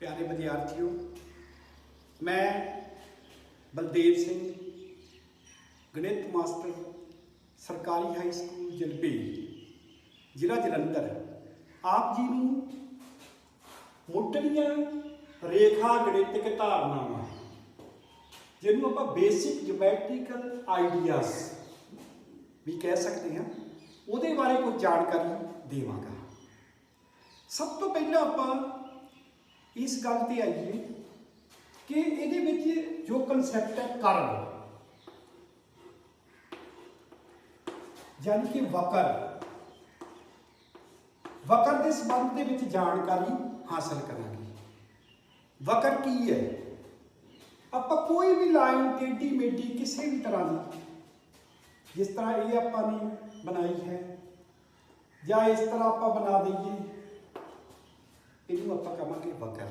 प्यारे विद्यार्थियों, मैं बलदेव सिंह गणित मास्टर सरकारी हाई स्कूल जलपी जिला जलंधर आप जी नूं मुੱਢਲੀਆਂ रेखा गणितिक धारनावां जिन्होंने आप बेसिक जोमैट्रिकल आइडियाज़ भी कह सकते हैं उहदे बारे कुछ जानकारी देवांगा। सब तो पहला आप इस गल ते आइए कि इहदे विच जो कंसैप्ट है कर्व यानी कि वक्र के संबंध दे विच जानकारी हासिल करांगे। वक्र की है, आप कोई भी लाइन टेढ़ी मेढ़ी किसी भी तरह की, जिस तरह ये आपने बनाई है या इस तरह आप बना दईए, इनू आप कहांगे वक्र।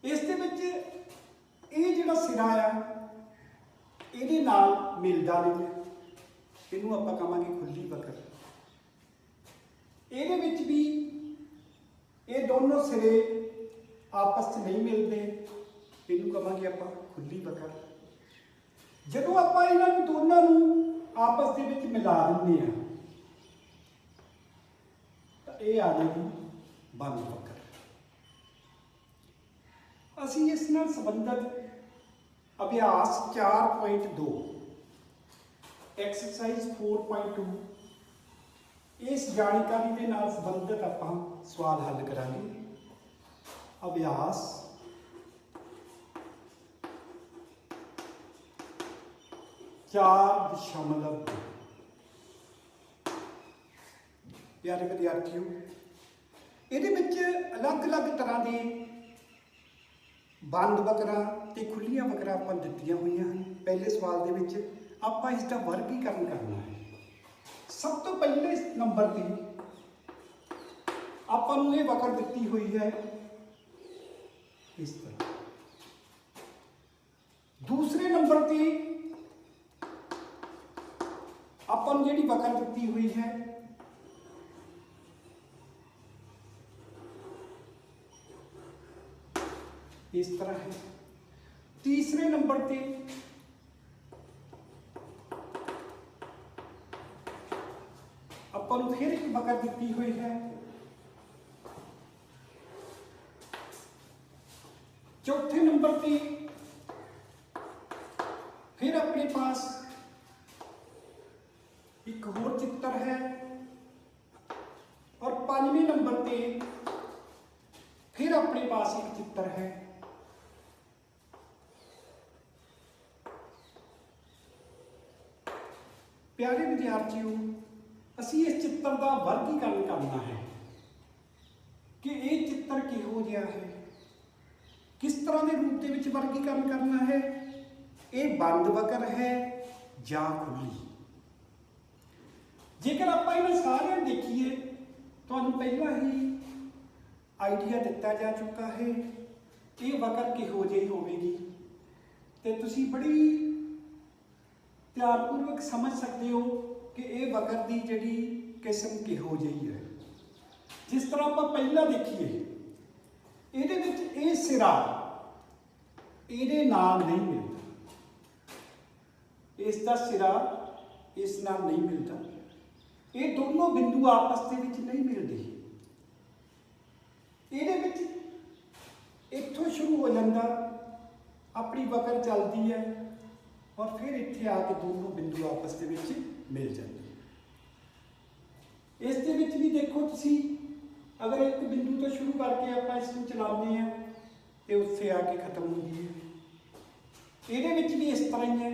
इस दे विच ये जिहड़ा सिरा आ इहदे नाल मिलदा नहीं है, इनू आप कहांगे खुली वक्र। इहदे विच भी ये दोनों सिरे आपस में नहीं मिलते, इनू कहांगे आप खुली वक्र। जदों आप इन्हां दोनों आपस दे विच मिला दिंदे आ तां इह आ जाएगी बंद वक्र। असीं इस नाल संबंधित अभ्यास 4.2 एक्सरसाइज 4.2 इस जानकारी के नाल संबंधित आपां सवाल हल करांगे। अभ्यास 4.2। प्यारे विद्यार्थियों, इहदे विच अलग अलग तरह के बंद वक्रां ते खुलियां वक्रां आपां दित्तियां होईयां हन। पहले सवाल दे विच आपां इसका वर्गीकरण करना है। सब तो पहले नंबर पर आपां नूं ये वक्र दित्ती हुई है इस तरह। दूसरे नंबर पर आपां नूं जिहड़ी वक्र दित्ती हुई है इस तरह है। तीसरे नंबर पे अपन फिर एक वक्र दित्ती हुई है। चौथे नंबर पे फिर अपने पास एक होर चित्र है और पांचवें नंबर पे फिर अपने पास एक चित्र है। प्यारे विद्यार्थियों, असी इस चित्र का वर्गीकरण करना है कि ये चित्र किहो जिहा है, किस तरह के रूप के विच वर्गीकरण करना है। ये बंद वक्र है या खुली। जेकर आप इन्हां सारिਆਂ देखिए तो पहला ही आइडिया दिता जा चुका है ये वक्र किहो जिही होवेगी ते तुसी बड़ी ध्यानपूर्वक समझ सकते हो कि ये वक्र की जिहड़ी किस्म किहो जिही है। जिस तरह आप पहला देखिए इहदे विच ये सिरा इहदे नाल नहीं मिलता, इसका सिरा इस नाल नहीं मिलता, ये दोनों बिंदु आपस दे विच नहीं मिलते। इहदे विच इत्थों शुरू हो जाता, अपनी वक्र चलती है और फिर इत्थे आके दोनों बिंदु आपस दे विच मिल जाते। इस दे विच भी देखो तुसी, अगर एक बिंदु तो शुरू करके आप इसको चलाते हैं तो उत्थे आके खत्म होती है। इहदे विच भी इस तरह ही है,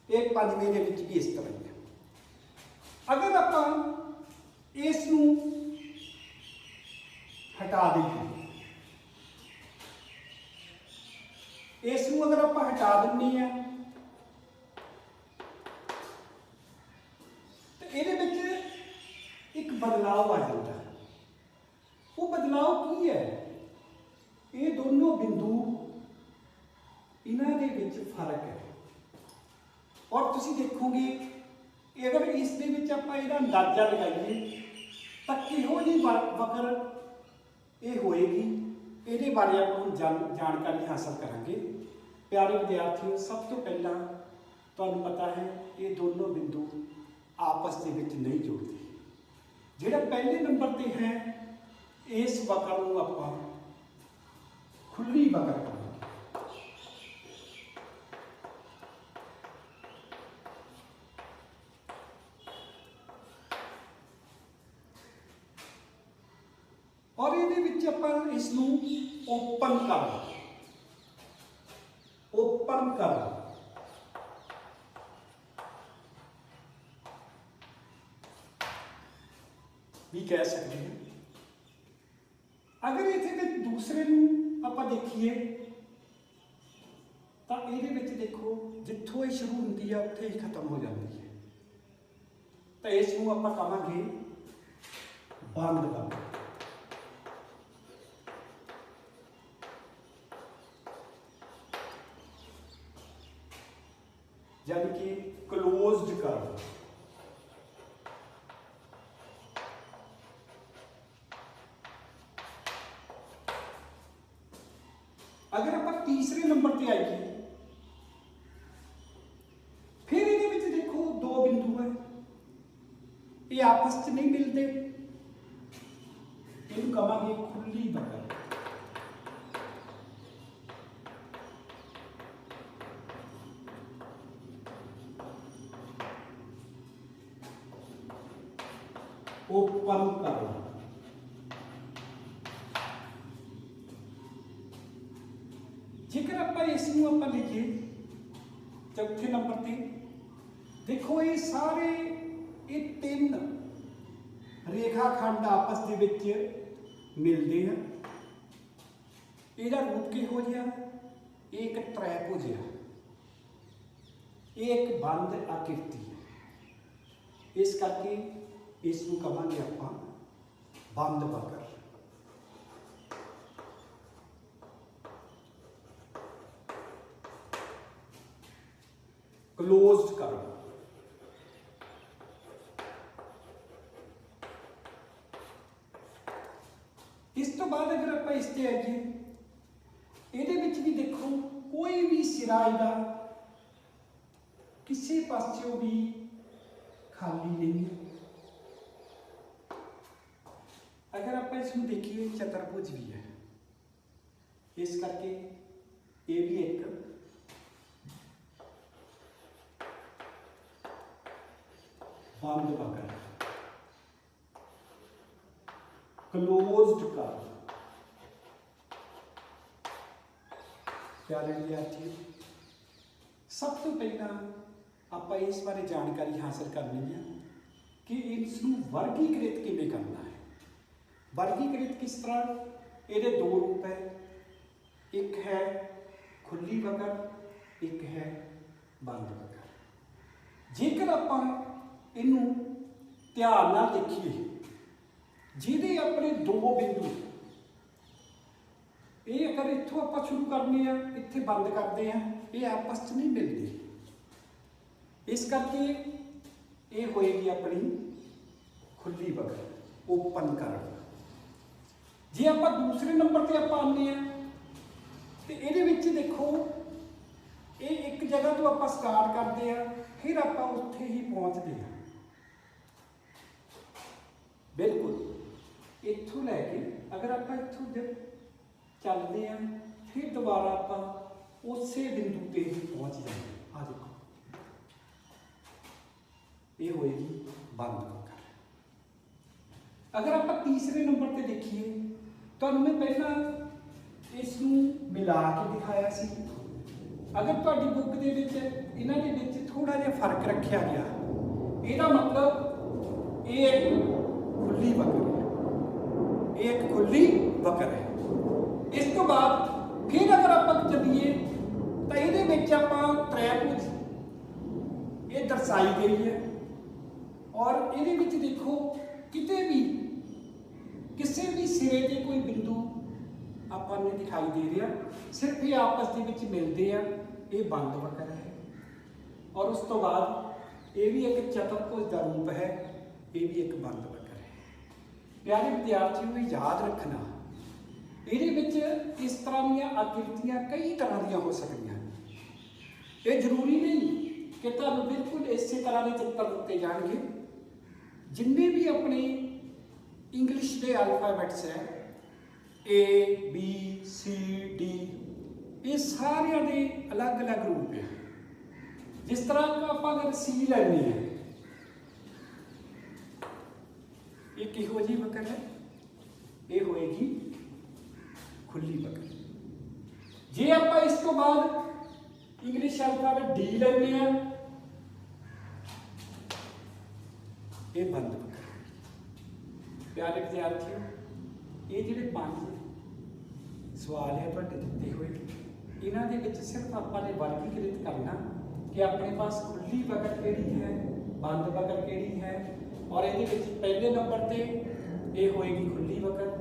एक पंजवें दे विच भी इस तरह ही है। अगर आप इसनूं हटा दें, इसनूं अगर आप हटा दें तो इहदे विच एक बदलाव आ जाता है। वो बदलाव की है, ये दोनों बिंदु इन्हां दे विच फर्क है। और तुसी देखोगे अगर इस दे विच आपां इहदा अंदाजा लगाइए ਤਾਂ ਕਿਹੋ ਜਿਹੀ ਵਕਰ ਇਹ ਹੋਏਗੀ, ਇਹਦੇ ਬਾਰੇ ਆਪਾਂ ਹੁਣ ਜਾਣਕਾਰੀ ਹਾਸਲ ਕਰਾਂਗੇ। ਪਿਆਰੇ ਵਿਦਿਆਰਥੀਓ, ਸਭ ਤੋਂ ਪਹਿਲਾਂ ਤੁਹਾਨੂੰ ਪਤਾ ਹੈ ਇਹ ਦੋਨੋਂ ਬਿੰਦੂ ਆਪਸ ਦੇ ਵਿੱਚ ਨਹੀਂ ਜੁੜਦੇ। ਜਿਹੜਾ ਪਹਿਲੇ ਨੰਬਰ ਤੇ ਹੈ ਇਸ ਵਕਰ ਨੂੰ ਆਪਾਂ ਖੁੱਲੀ ਵਕਰ ਕਹਾਂਗੇ। और ये अपन इसनू ओपन कर भी कह सकते हैं। अगर इत्थे दूसरे नू आपां देखिए तो ये देखो जिथों ये शुरू होती है उत्थे ही खत्म हो जाती है, तो इसनू आपां कहांगे बंद कर। यानी कि क्लोज्ड कर्व। अगर आप तीसरे नंबर पे आइए, फिर ये देखो दो बिंदु है, ये आपस च नहीं मिलते, इन्हें कहांगे खुली वक्र। Open curve. जेकर आप इसनू आप लिखिए चौथे नंबर पे, देखो ये सारे ये तीन रेखाखंड आपस के विच मिलते हैं। इसका रूप किहो जिहा, एक त्रिभुज है, एक बंद आकृति है, इस करके इसनू कहांगे आपां बंद वक्र। Closed curve. इस तो बाद अगर आप इस ते आइए, इहदे विच भी देखो कोई भी सिरा इहदा किसी पासों भी खाली नहीं है। अगर आप इसमें देखिए चतुर्भुज भी है, इस करके ये भी एक बंद वक्र है, क्लोज्ड कर्व। प्यारे विद्यार्थी, सब तो पहला आप इस बारे जानकारी हासिल करनी है कि इसनू वर्गीकृत किवें करना है। वर्गीकृत किस तरह, ये दो रूप है, एक है खुली वक्र, एक है बंद वक्र। जेकर आप इनू ध्यान नाल देखिए, जिहदे अपने दो बिंदु, ये अगर इत्थों आप शुरू करने हैं, इत्थे बंद करते हैं, ये आपस च नहीं मिलते, इस करके ये होएगी अपनी खुली वक्र, ओपन कर्व। जे आप दूसरे नंबर पर आप आने हैं तो ये देखो ये एक जगह तो आप स्टार्ट करते हैं, फिर आप उत्थे ही पहुँचते हैं। बिल्कुल इत्थों लैके अगर आप इत्थों जब चलते हैं, फिर दोबारा आप उस बिंदु पर ही पहुँच जाएंगे। आ देखो ये होएगी बंद वक्र। अगर आप तीसरे नंबर पर देखिए, तो मैं पहला इसनू मिला के दिखाया सी। अगर तुहाडी बुक दे विच इन्हां दे विच थोड़ा जिहा फर्क रखा गया, इसका मतलब ये एक खुली वक्र है, एक खुली वक्र है। इस तो बाद फिर अगर आप चलिए तो ये त्रिभुज ये दर्शाई गई है, और ये देखो किते भी किसी भी सिरे के कोई बिंदु आपने दिखाई दे रहा, सिर्फ ये आपस के मिलते हैं, ये बंद वक्र है। और उस तो बाद ये भी एक चतुर्भुज का रूप है, ये भी एक बंद वक्र है। प्यारे विद्यार्थियों ने याद रखना ਇਹਦੇ ਵਿੱਚ ਇਸ ਤਰ੍ਹਾਂ ਦੀਆਂ ਆਕ੍ਰਿਤੀਆਂ ਕਈ ਤਰ੍ਹਾਂ ਦੀਆਂ ਹੋ ਸਕਦੀਆਂ ਹਨ। ਇਹ ਜ਼ਰੂਰੀ ਨਹੀਂ ਕਿ ਤੁਹਾਨੂੰ ਬਿਲਕੁਲ ਇਸੇ ਤਰ੍ਹਾਂ ਦੇ ਚਿੱਤਰ ਦਿੱਤੇ ਜਾਣਗੇ। ਜਿੰਨੇ ਵੀ ਆਪਣੇ ਇੰਗਲਿਸ਼ ਦੇ ਅਲਫਾਬੈਟਸ ਹੈ A B C D ਇਹ ਸਾਰਿਆਂ ਦੇ ਅਲੱਗ-ਅਲੱਗ ਰੂਪ ਹੈ। ਜਿਸ ਤਰ੍ਹਾਂ ਆਪਾਂ ਅਗਰ C ਲੈਣੀ ਹੈ ਇਹ ਕਿਹੋ ਜਿਹੀ ਵਕਰ ਹੈ? ਇਹ ਹੋਏਗੀ खुली वकर। जे आप इस तो बाद इंग्लिश अल्फाबेट डी लेने हैं ये बंद वकर। प्यारे विद्यार्थियों ये जिहड़े 5 सवाल है तुहाडे दित्ते हुए इन्हां दे विच सिर्फ आपां ने वर्गीकृत करना कि अपने पास खुली वकर किहड़ी है, बंद वकर किहड़ी है। और इहदे विच पहले नंबर ते ये होएगी खुली वकर,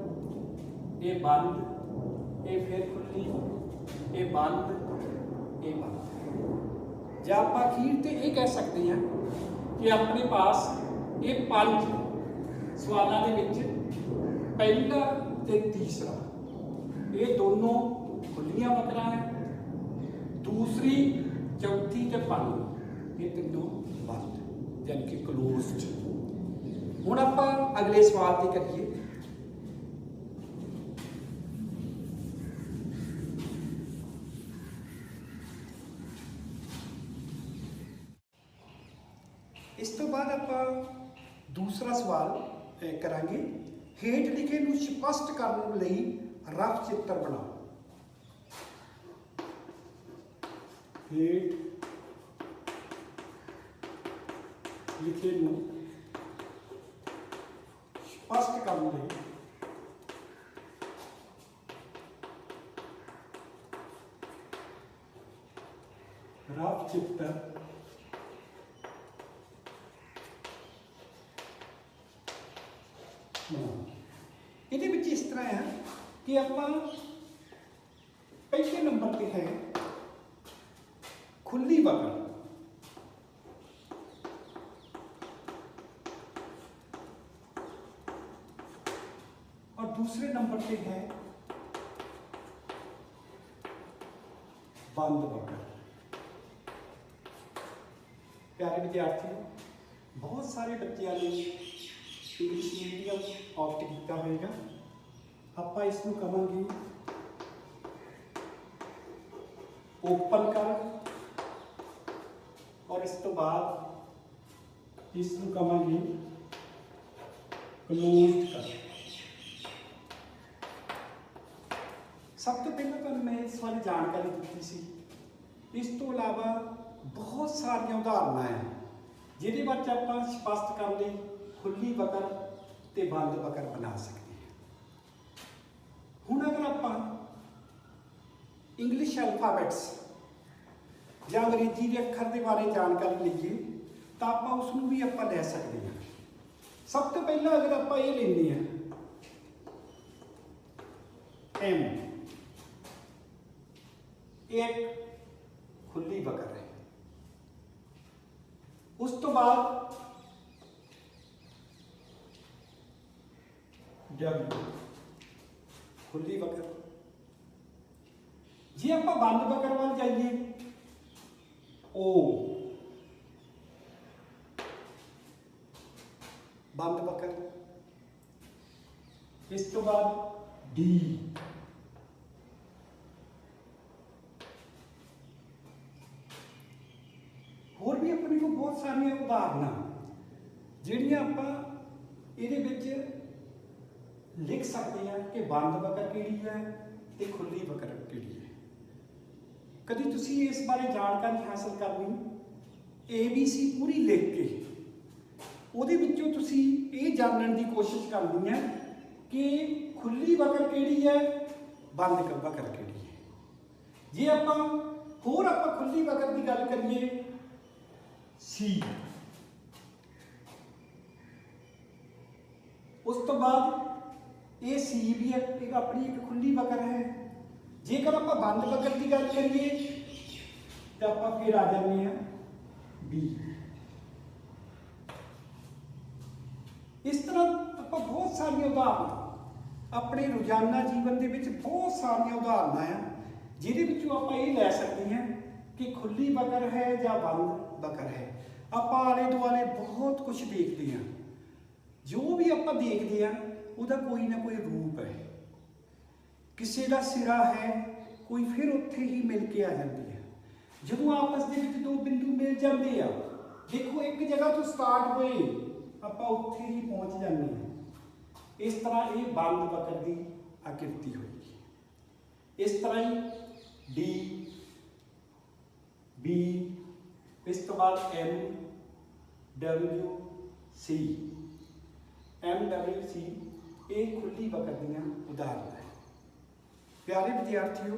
ये बंद, ये फिर खुली, ये बंद, ये बंद। ਜਾਂ ਆਪਾਂ ਅਖੀਰ ਤੇ ਇਹ ਕਹਿ ਸਕਦੇ ਹਾਂ ਕਿ ਆਪਣੇ ਪਾਸ ਇਹ 5 ਸਵਾਲਾਂ ਦੇ ਵਿੱਚ ਪਹਿਲਾ ਤੇ ਤੀਸਰਾ ਇਹ ਦੋਨੋਂ ਖੁੱਲੀਆਂ ਵਕਰਾਂ ਹੈ, ਦੂਸਰੀ ਚੌਥੀ ਤੇ ਪੰਜਵੀਂ ਇਹ ਤਿੰਨੋਂ ਬੰਦ ਯਾਨੀ ਕਿ ਕਲੋਜ਼ਡ। ਹੁਣ ਆਪਾਂ ਅਗਲੇ ਸਵਾਲ ਤੇ ਕਰੀਏ। इस तो बाद आप दूसरा सवाल करांगे। हेठ लिखे नूं स्पष्ट करने लई रफ चित्र बनाओ। हेठ लिखे नूं स्पष्ट करने लई रफ चित्र ਇਹਦੇ ਵਿੱਚ ਇਸ ਤਰ੍ਹਾਂ ਹੈ ਕਿ ਆਪਾਂ ਪਹਿਲੇ ਨੰਬਰ ਤੇ ਹੈ खुली वकर और दूसरे नंबर पे है बंद वकर। प्यारे विद्यार्थियों बहुत सारे बच्चों ने इंग्लिश मीडियम ऑप्ट किया होगा। आप इसनूं कहांगे ओपन कर और इस तो बाद इसनूं कहांगे क्लोज कर। सब तो पहले तो मैं इस वाली जानकारी दी सी। इस तो अलावा बहुत सारिया उदाहरण हैं जिहदे विच आपां स्पष्ट करने लई खुली वकर ते बंद वकर बना सकते हैं। हुण अगर आपां इंग्लिश अल्फाबैट्स या अंग्रेजी के अखर के बारे जानकारी लीजिए तो आप उसनूं भी आप लै सकते हैं। सब तो पहला अगर आप ये लेने हैं एम, एक खुली वकर है। उस तो बाद डब्ल्यू खुली वकर। जे आप बंद वकर वाल जाइए ओ बंद वकर। इस तो बाद डी, होर भी अपने को बहुत सारिया उदाहरण जिहड़ियां आपां इहदे विच लिख सकते हैं कि बंद वकर किहड़ी है ते खुली वकर किहड़ी है। कभी तुसी इस बारे जानकारी हासिल करनी ABC पूरी लिख के उहदे विच्चों तुसी ये जानने की कोशिश करनी है कि खुली वकर किहड़ी है बंद वकर किहड़ी है। जे आपां होर आपां खुली वकर की गल करिए सी, उस तो बाद ये सी भी एक अपनी एक खुली वकर है। जेकर आप बंद वकर की गल करिए तो आप फिर आ जाते हैं बी। इस तरह ਆਪਾਂ ਬਹੁਤ ਸਾਰੀਆਂ ਉਦਾਹਰਨਾਂ ਆਪਣੇ ਰੋਜ਼ਾਨਾ ਜੀਵਨ ਦੇ ਵਿੱਚ ਬਹੁਤ ਸਾਰੀਆਂ ਉਦਾਹਰਨਾਂ ਆ ਜਿਹਦੇ ਵਿੱਚੋਂ ਆਪਾਂ ਇਹ ਲੈ ਸਕਦੇ ਹਾਂ ਕਿ ਖੁੱਲੀ ਬਕਰ ਹੈ ਜਾਂ ਬੰਦ ਬਕਰ ਹੈ। ਆਪਾਂ ਆਲੇ ਦੁਆਲੇ ਬਹੁਤ ਕੁਝ ਦੇਖਦੇ ਹਾਂ, ਜੋ ਵੀ ਆਪਾਂ ਦੇਖਦੇ ਹਾਂ ਉਹਦਾ ਕੋਈ ਨਾ ਕੋਈ ਰੂਪ ਹੈ। ਕਿਸੇ ਦਾ ਸਿਰਾ ਹੈ, ਕੋਈ ਫਿਰ ਉੱਥੇ ਹੀ ਮਿਲ ਕੇ ਆ ਜਾਂਦੀ ਹੈ। ਜਦੋਂ ਆਪਸ ਦੇ ਵਿੱਚ ਦੋ ਬਿੰਦੂ ਮਿਲ ਜਾਂਦੇ ਆ, ਦੇਖੋ ਇੱਕ ਜਗ੍ਹਾ ਤੋਂ ਸਟਾਰਟ ਹੋਏ ਆਪਾਂ ਉੱਥੇ ਹੀ ਪਹੁੰਚ ਜਾਂਦੇ ਹਾਂ। ਇਸ ਤਰ੍ਹਾਂ ਇਹ ਬੰਦ ਬਕਰ ਦੀ ਆਕ੍ਰਿਤੀ ਹੋਏਗੀ। ਇਸ ਤਰ੍ਹਾਂ ਹੀ ਡੀ ਬੀ, ਇਸ ਤੋਂ ਬਾਅਦ ਐਮ ਡਬਲਿਊ ਸੀ, ਐਮ ਡਬਲਿਊ ਸੀ, ਇਹ ਖੁੱਲੀ ਬਕਰ ਦੀਆਂ ਉਦਾਹਰਨਾਂ ਹੈ। ਪਿਆਰੇ ਵਿਦਿਆਰਥੀਓ,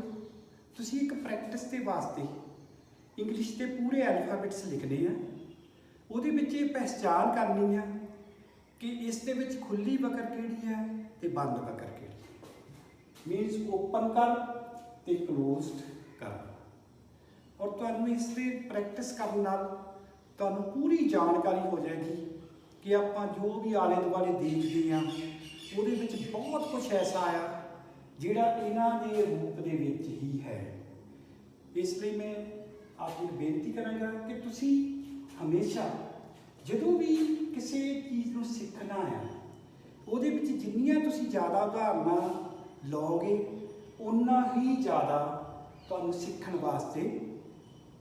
ਤੁਸੀਂ ਇੱਕ ਪ੍ਰੈਕਟਿਸ ਦੇ ਵਾਸਤੇ ਇੰਗਲਿਸ਼ ਦੇ ਪੂਰੇ ਐਲਫਾਬੈਟਸ ਲਿਖਣੇ ਆ। ਉਹਦੇ ਵਿੱਚ ਇਹ ਪਹਿਚਾਣ ਕਰਨੀ ਆ ਕਿ ਇਸ ਦੇ ਵਿੱਚ ਖੁੱਲੀ ਬਕਰ ਕਿਹੜੀ ਹੈ ਤੇ ਬੰਦ ਬਕਰ ਕਿਹੜੀ ਹੈ। ਮੀਨਸ ਓਪਨ ਕਰ ਤੇ ਕਲੋਜ਼ਡ ਕਰ। ਔਰ ਤੁਹਾਨੂੰ ਇਸ ਤੇ ਪ੍ਰੈਕਟਿਸ ਕਰਨ ਨਾਲ ਤੁਹਾਨੂੰ ਪੂਰੀ ਜਾਣਕਾਰੀ ਹੋ ਜਾਏਗੀ ਕਿ ਆਪਾਂ ਜੋ ਵੀ ਆਲੇ ਦੁਆਲੇ ਦੇਖਦੇ ਹਾਂ ਉਹਦੇ ਵਿੱਚ ਬਹੁਤ ਕੁਝ ਐਸਾ ਆ ਜਿਹੜਾ ਇਹਨਾਂ ਦੇ ਰੂਪ ਦੇ ਵਿੱਚ ਹੀ ਹੈ। ਇਸ ਲਈ ਮੈਂ ਆਪ ਨੂੰ ਬੇਨਤੀ ਕਰਾਂਗਾ ਕਿ ਤੁਸੀਂ ਹਮੇਸ਼ਾ ਜਦੋਂ ਵੀ ਕਿਸੇ ਚੀਜ਼ ਨੂੰ ਸਿੱਖਣਾ ਹੈ ਉਹਦੇ ਵਿੱਚ ਜਿੰਨੀਆਂ ਤੁਸੀਂ ਜ਼ਿਆਦਾ ਉਦਾਹਰਨਾਂ ਲਓਗੇ ਉਨਾ ਹੀ ਜ਼ਿਆਦਾ ਤੁਹਾਨੂੰ ਸਿੱਖਣ ਵਾਸਤੇ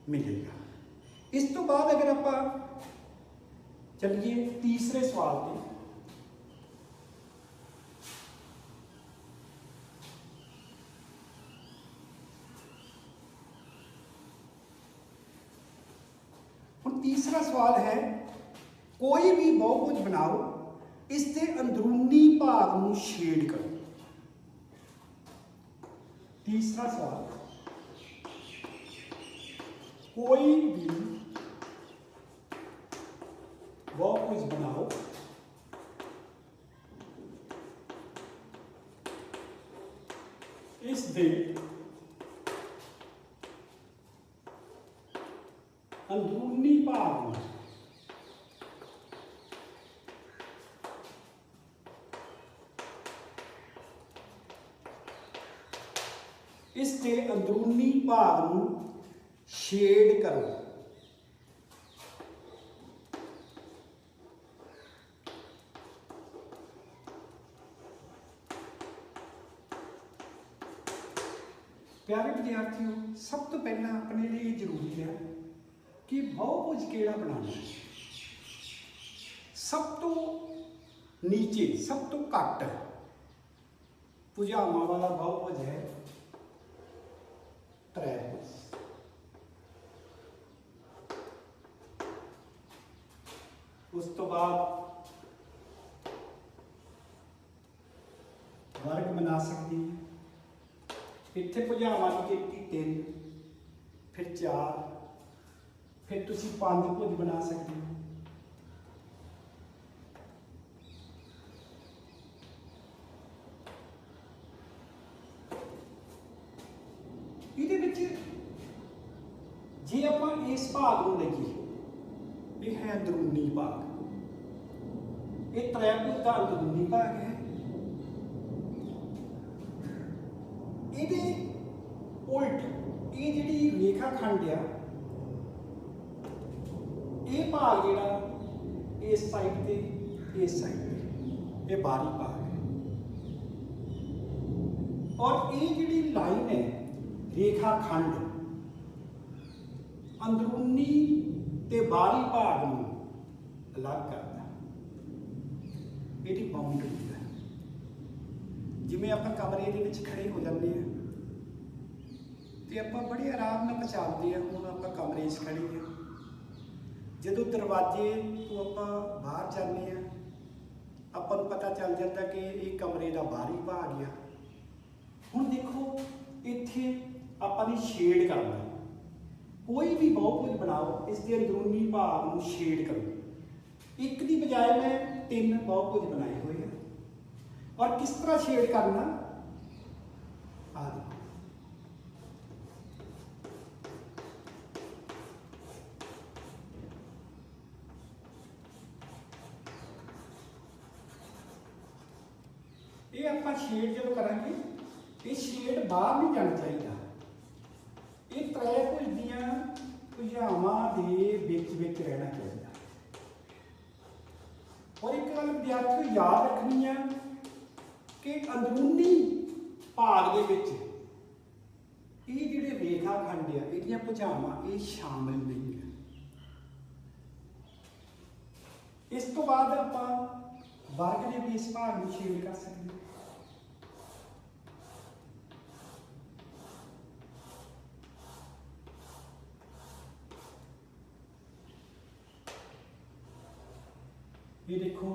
ਮਿਲੇਗਾ। ਇਸ ਤੋਂ ਬਾਅਦ ਅਗਰ ਆਪਾਂ ਚੱਲੀਏ ਤੀਸਰੇ ਸਵਾਲ ਤੇ, ਹੁਣ ਤੀਸਰਾ ਸਵਾਲ ਹੈ ਕੋਈ ਵੀ ਬਹੁਭੁਜ ਬਣਾਓ, ਇਸ ਦੇ ਅੰਦਰੂਨੀ ਭਾਗ ਨੂੰ ਸ਼ੇਡ ਕਰੋ। तीसरा सवाल, कोई भी बहुभुज बनाओ, इस दे अंदरूनी भाग में इस दे अंदरूनी भाग नूं शेड करो। प्यारे विद्यार्थियों, सब तो पहला अपने लिए जरूरी है कि बहुभुज केड़ा बनाना है। सब तो नीचे सब तो घट भुजावां वाला बहुभुज है त्रिभुज। उस तो बाद वर्ग बना सकती है। इत्थे भुजावां की गिनती 3, फिर 4, फिर तुसी 5 भुज बना सकते हो। ਇਹਦੇ ਵਿੱਚ ਜੇ ਆਪਾਂ ਇਸ ਭਾਗ ਨੂੰ ਲਈਏ, ਇਹ ਹੈ ਅੰਦਰੂਨੀ ਭਾਗ, ਇਹ ਤ੍ਰਿਭੁਜ ਦਾ ਅੰਦਰੂਨੀ ਭਾਗ ਹੈ। ਇਹਦੇ ਉਲਟ ਇਹ ਜਿਹੜੀ ਰੇਖਾ ਖੰਡ ਆ, ਇਹ ਭਾਗ ਜਿਹੜਾ ਇਸ ਸਾਈਡ ਤੇ ਇਸ ਸਾਈਡ ਤੇ, ਇਹ ਬਾਹਰੀ ਭਾਗ ਹੈ। ਔਰ ਇਹ ਜਿਹੜੀ ਲਾਈਨ ਹੈ रेखा खंड अंदरूनी ते बाहरी भाग नूं अलग करता, इहदी बाउंड्री है। जिवें आपां कमरे दे विच खड़े हो जाते हैं ते आपां बड़े आराम नाल पहचानते हैं हुण आपां कमरे 'च खड़े हैं। जदों दरवाजे तो आपां बाहर जाते हैं, आपां नूं पता चल जाता कि ये कमरे का बाहरी भाग आ। हुण देखो इत्थे ਆਪਾਂ ਨੇ शेड करना। कोई भी बहुभुज बनाओ, इसके अंदरूनी भाग में शेड करो। एक की बजाय मैं 3 बहुभुज बनाए हुए हैं। और किस तरह शेड करना, आ देखो। ਆਪਾਂ ਸ਼ੇਡ ਜਦੋਂ ਕਰਾਂਗੇ ਇਹ ਸ਼ੇਡ ਬਾਹਰ ਨਹੀਂ ਜਾਣਾ ਚਾਹੀਦਾ। ਇਹ ਤ੍ਰੈਭੁਜ ਦੀਆਂ ਭੁਜਾਵਾਂ ਦੇ ਵਿੱਚ ਰਹਿਣਾ ਚਾਹੀਦਾ। ਔਰ ਇੱਕ ਗੱਲ ਵਿਦਿਆਰਥੀਓ ਯਾਦ ਰੱਖਣੀ ਹੈ ਕਿ ਅੰਦਰੂਨੀ ਭਾਗ ਦੇ ਵਿੱਚ ਇਹ ਜਿਹੜੇ ਰੇਖਾ ਖੰਡ ਆ ਇਹਦੀਆਂ ਭੁਜਾਵਾਂ ਇਹ ਸ਼ਾਮਿਲ ਨਹੀਂ ਹੈ। ਇਸ ਤੋਂ ਬਾਅਦ ਆਪਾਂ ਵਰਗ ਦੇ ਵੀ ਇਸ ਭਾਗ ਨੂੰ ਸ਼ੇਡ ਕਰ ਸਕਦੇ ਹਾਂ। ये देखो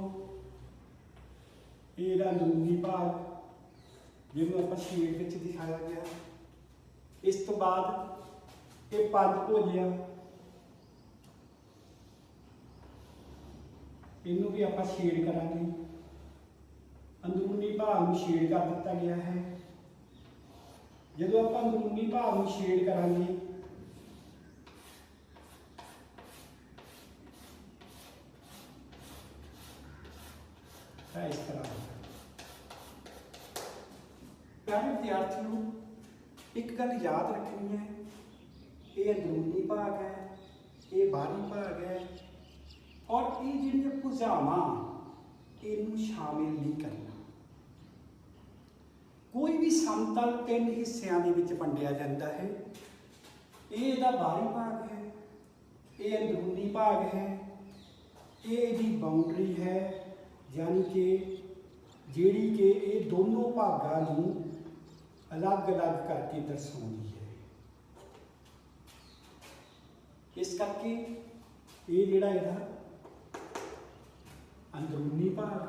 ये अंदरूनी भाग जिन्होंने आप शेड में दिखाया गया। इस तो बाद ये पंचभुज आ इनू भी आप शेड करांगे। अंदरूनी भाग में शेड कर दिता गया है। जो आप अंदरूनी भाग में शेड करांगे इस तरह प्यारे विद्यार्थियों एक गल याद रखनी है, ये अंदरूनी भाग है, ये बाहरी भाग है और ये जिहड़ियां भुजावां इनू शामिल नहीं करना। कोई भी समतल तीन हिस्सों के विच वंडिया जाता है। ये इहदा बाहरी भाग है, ये अंदरूनी भाग है, ये इहदी बाउंड्री है, यानी कि जिहड़ी कि ये दोनों भागों नूं अलग अलग करके दर्शाउंदी है। इस करके ये जिहड़ा इहदा अंदरूनी भाग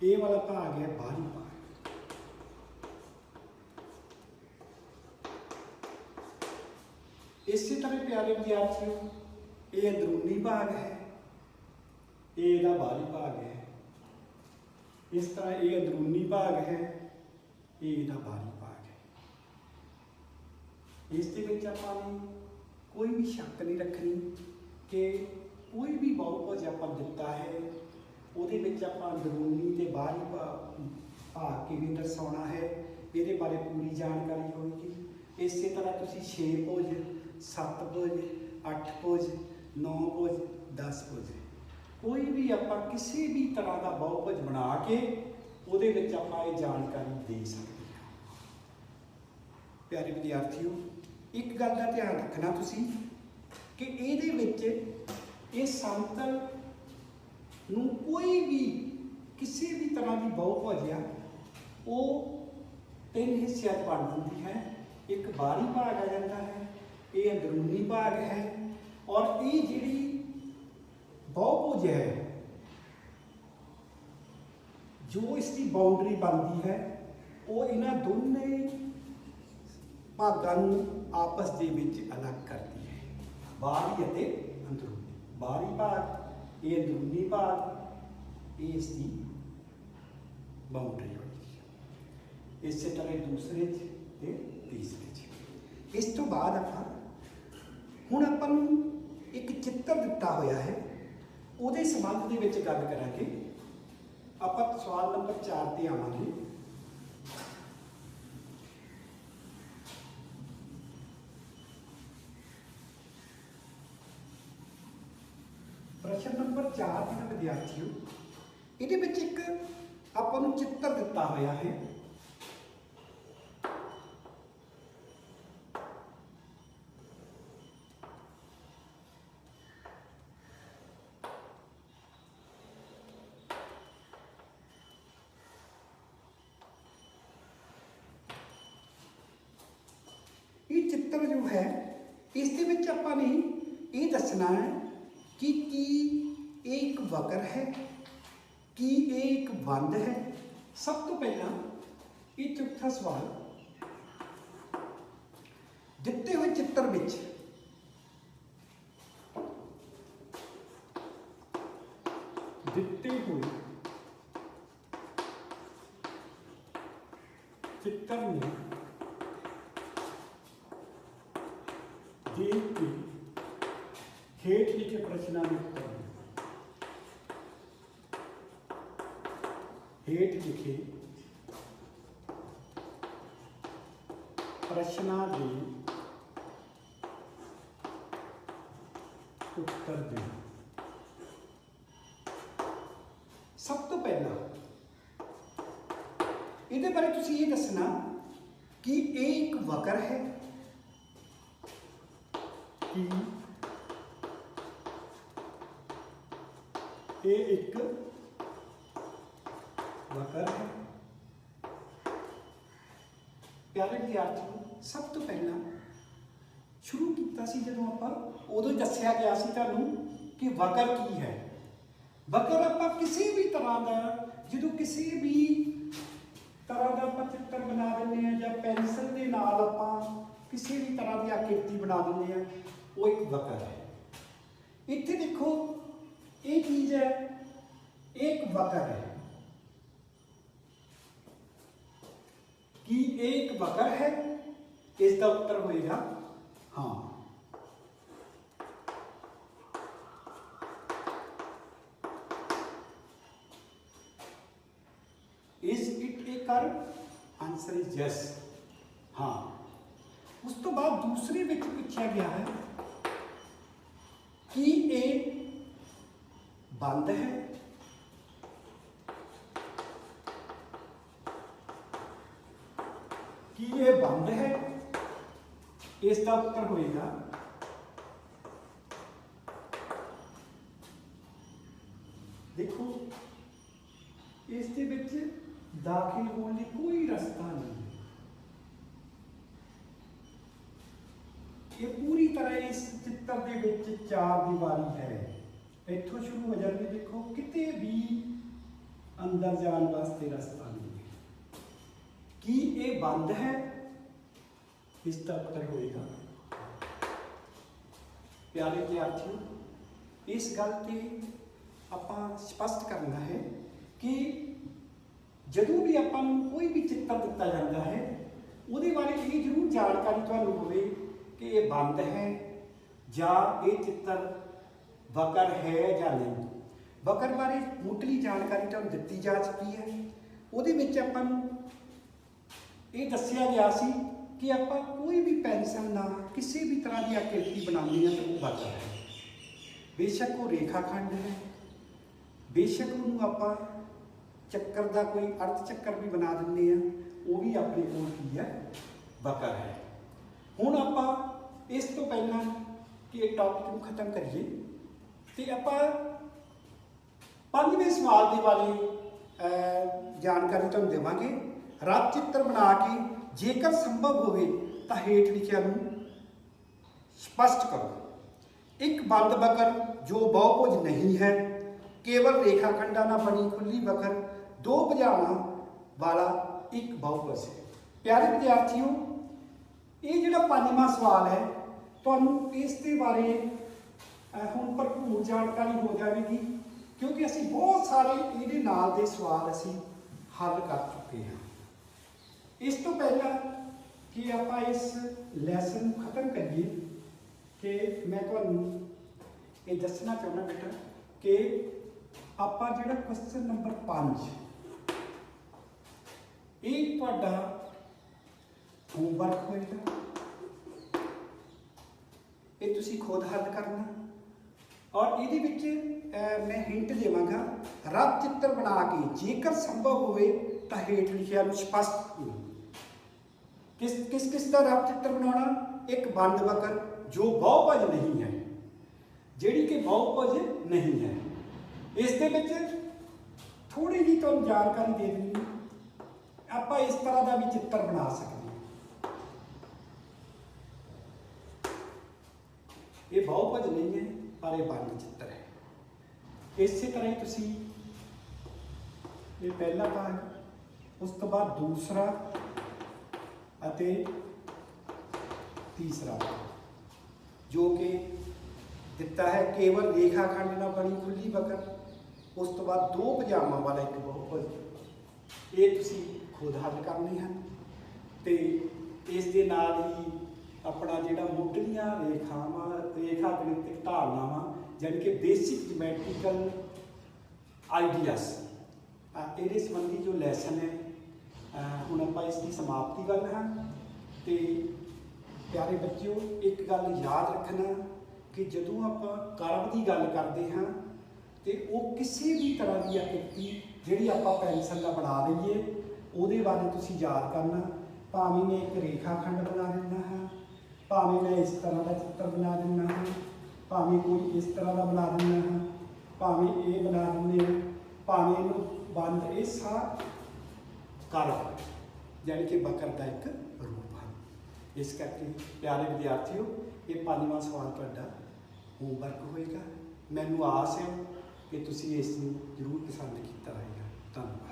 ये वाला भाग है बाहरी भाग। इसी तरह प्यारे विद्यार्थियों ये अंदरूनी भाग है, ये इहदा बाहरी भाग है। इस तरह ये अंदरूनी भाग है, ये इहदा बाहरी भाग है। इस दे विच आपां ने कोई भी शक नहीं रखनी कि कोई भी बहुभुज आपां दिता है उहदे विच आपां अंदरूनी ते बाहरी भाग किवें दर्शाउणा है इहदे बारे पूरी जानकारी होएगी। इस तरह तुसीं 6 भुज 7 भुज 8 भुज 9 भुज 10 भुज कोई भी आपां किसी भी तरह का बहुभुज बना के उहदे विच आपां ये जानकारी दे सकते हैं। प्यारे विद्यार्थियों एक गल का ध्यान रखना तुसीं कि इहदे विच ये समतल नूं कोई भी किसी भी तरह की बहुभुज आ वो 3 हिस्सों में बन जाती है। एक बाहरी भाग आ जाता है, ये अंदरूनी भाग है और ये जिहड़ी बहुभुज है जो इसकी बाउंड्री बनती है वो इन्हां दोने भागों नूं आपस दे विच अलग करती है। बाहरी अते अंदरूनी, बाहरी भाग ये अंदरूनी भाग ये इसकी बाउंड्री होती है। इस तरह दूसरे ते तीसरे च। इस तो बाद आपां हुण आपां नूं एक चित्र दिता होया है उहदे संबंध दे विच गल करांगे। आपां सवाल नंबर 4 ते आवांगे। प्रश्न नंबर 4 दे विद्यार्थियों इहदे विच एक आपां नूं चित्र दिता होया है। ये चित्र जो है इस दे विच आपां ने ये दसना है कि ये एक वक्र है कि ये एक बंद है। सब तो पहला ये चौथा सवाल दिते हुए चित्र विच दिते हुए चित्र में देख के हेठ लिखे प्रश्न प्रश्नां दे उत्तर हेठ लिखे प्रश्नां दे उत्तर दे। सब तो पहला इहदे बारे तुसीं ये दसना कि ये एक वक्र है कि ये एक वक्र है। प्यारे विद्यार्थियों, सब तो पहला शुरू किया सी जदों आपां उदों दस्सिया गया सी तुहानूं कि वक्र की है। वक्र आपां किसी भी तरह का जदों किसी भी तरह का आपां चित्र बना दिंदे हैं या पेंसिल के नाल आपां किसी भी तरह की आकृति बना दिंदे हैं, वो एक वक्र है। इत्थे देखो ये चीज़ है, एक वक्र है कि एक वक्र है। इसका उत्तर होएगा हाँ। Is it A curve? Answer is yes, हाँ। उस तो बाद दूसरे में पूछा गया है कि ये बंद है, कि ये बंद है। इसका उत्तर होएगा देखो इसके विच दाखिल होने की कोई रास्ता नहीं है। ये पूरी तरह इस चित्र के विच चार दीवारी है। इत्थों शुरू हो जाए देखो किते भी अंदर जाने वास्ते रास्ता नहीं है। कि ये बंद है, इसका उत्तर होएगा। प्यारे विद्यार्थियों, इस गल ते आपां स्पष्ट करना है कि जदों भी आपां नूं कोई भी चित्र दिता जाता है उहदे बारे ये जरूर जानकारी तुहानूं होवे कि ये बंद है या ये चित्र वक्र है या नहीं। वक्र बारे मुੱਢਲੀ जानकारी तुहानूं दित्ती जा चुकी है। उहदे विच आपां नूं ये दस्सिया गया सी कि आपां कोई भी पेंसिल नाल किसी भी तरह की आकृति बनानी है तो वो वक्र है। बेशक वो रेखाखंड है, बेशक उन्होंने आपां चक्कर का कोई अर्ध चक्कर भी बना देंगे हैं, वो भी अपने कोल की है वक्र है। हुण आपां इस तो पहला कि टॉपिक को खत्म करिए तो आपां पांचवें सवाल के बारे जानकारी तुहानूं देवांगे। रथ चित्र बना के जेकर संभव होवे तो हेठ लिखिया नूं स्पष्ट करो। एक बंद वक्र जो बहुभुज नहीं है, केवल रेखाखंडा ना बनी खुली वक्र, दो भुजावां वाला एक बहुभुज है। प्यारे विद्यार्थियों, ये जिहड़ा पंजवां सवाल है तुहानूं इसके बारे हुण भरपूर जानकारी हो जाएगी क्योंकि असीं बहुत सारे इहदे नाल दे सवाल असीं हल कर चुके हैं। इस तो पहला कि आप इस लैसन खत्म करिए कि मैं तुहानूं ये दसना चाहना बेटा कि आप जिहड़ा क्वेश्चन नंबर 5 ये तुहाडा होमवर्क होएगा, ये तुसीं खुद हल करना और ये मैं हिंट देवांगा। रथ चित्र बना के जेकर संभव होवे तो हेठ लिखिया नूं स्पष्ट किस किस का रथ चित्र बनाना। एक बंद वक्र जो बहुभुज नहीं है, जिहड़ी कि बहुभुज नहीं है। इस दे विच थोड़ी जी तुहानूं जानकारी दे देनी, आपां इस तरह का भी चित्र बना सकते हैं। ये बहुभुज नहीं है पर यह बंद चित्र है। इस तरह ही तुसीं ये पहला भाग, उस तो बाद दूसरा अते तीसरा जो कि दिता है केवल रेखाखंड ना बनी खुली वक्र, उस तो बाद दो भुजावां वाला एक बहुभुज। ये तुसीं खुद हल करने हैं तो इस दे नाल ही अपना जिहड़ा मुੱਢਲੀਆਂ रेखा गणितिक धारनावां ਜਾਣੀ ਕਿ ਬੇਸਿਕ ਜਿਓਮੈਟ੍ਰੀਕਲ ਆਈਡੀਆਸ। ਇਹਦੇ ਸੰਬੰਧੀ ਜੋ ਲੈਸਨ ਹੈ ਹੁਣ ਆਪਾਂ ਇਸ ਦੀ ਸਮਾਪਤੀ ਵੱਲ ਹਾਂ। ਤੇ ਪਿਆਰੇ ਬੱਚਿਓ, ਇੱਕ ਗੱਲ ਯਾਦ ਰੱਖਣਾ ਕਿ ਜਦੋਂ ਆਪਾਂ ਕਰਵ ਦੀ ਗੱਲ ਕਰਦੇ ਹਾਂ ਤੇ ਉਹ ਕਿਸੇ ਵੀ ਤਰ੍ਹਾਂ ਦੀ ਆਕ੍ਰਿਤੀ ਜਿਹੜੀ ਆਪਾਂ ਪੈਨਸਲ ਨਾਲ ਬਣਾ ਲਈਏ ਉਹਦੇ ਬਾਰੇ ਤੁਸੀਂ ਯਾਦ ਕਰਨਾ। ਭਾਵੇਂ ਮੈਂ ਇੱਕ ਰੇਖਾ ਖੰਡ ਬਣਾ ਦਿੰਦਾ ਹਾਂ, ਭਾਵੇਂ ਮੈਂ ਇਸ ਤਰ੍ਹਾਂ ਦਾ ਚਿੱਤਰ ਬਣਾ ਦਿੰਦਾ ਹਾਂ, ਭਾਵੇਂ ਕੋਈ ਇਸ ਤਰ੍ਹਾਂ ਦਾ ਬਣਾ ਦਿੰਦਾ ਹਾਂ, ਭਾਵੇਂ ਇਹ ਬਣਾ ਦਿੰਦੇ ਹਾਂ, ਭਾਵੇਂ ਇਹਨੂੰ ਬੰਦ, ਇਹ ਸਾਰਾ ਕਰਵ ਜਾਣੀ ਕਿ ਵਕਰ ਦਾ ਇੱਕ ਰੂਪ ਹਨ। ਇਸ ਕਰਕੇ ਪਿਆਰੇ ਵਿਦਿਆਰਥੀਓ, ਇਹ 5ਵਾਂ ਸਵਾਲ ਤੁਹਾਡਾ ਹੋਮਵਰਕ ਹੋਏਗਾ। ਮੈਨੂੰ ਆਸ ਹੈ ਕਿ ਤੁਸੀਂ ਇਸ ਨੂੰ ਜ਼ਰੂਰ ਪਸੰਦ ਕੀਤਾ ਹੋਵੇਗਾ। ਧੰਨਵਾਦ।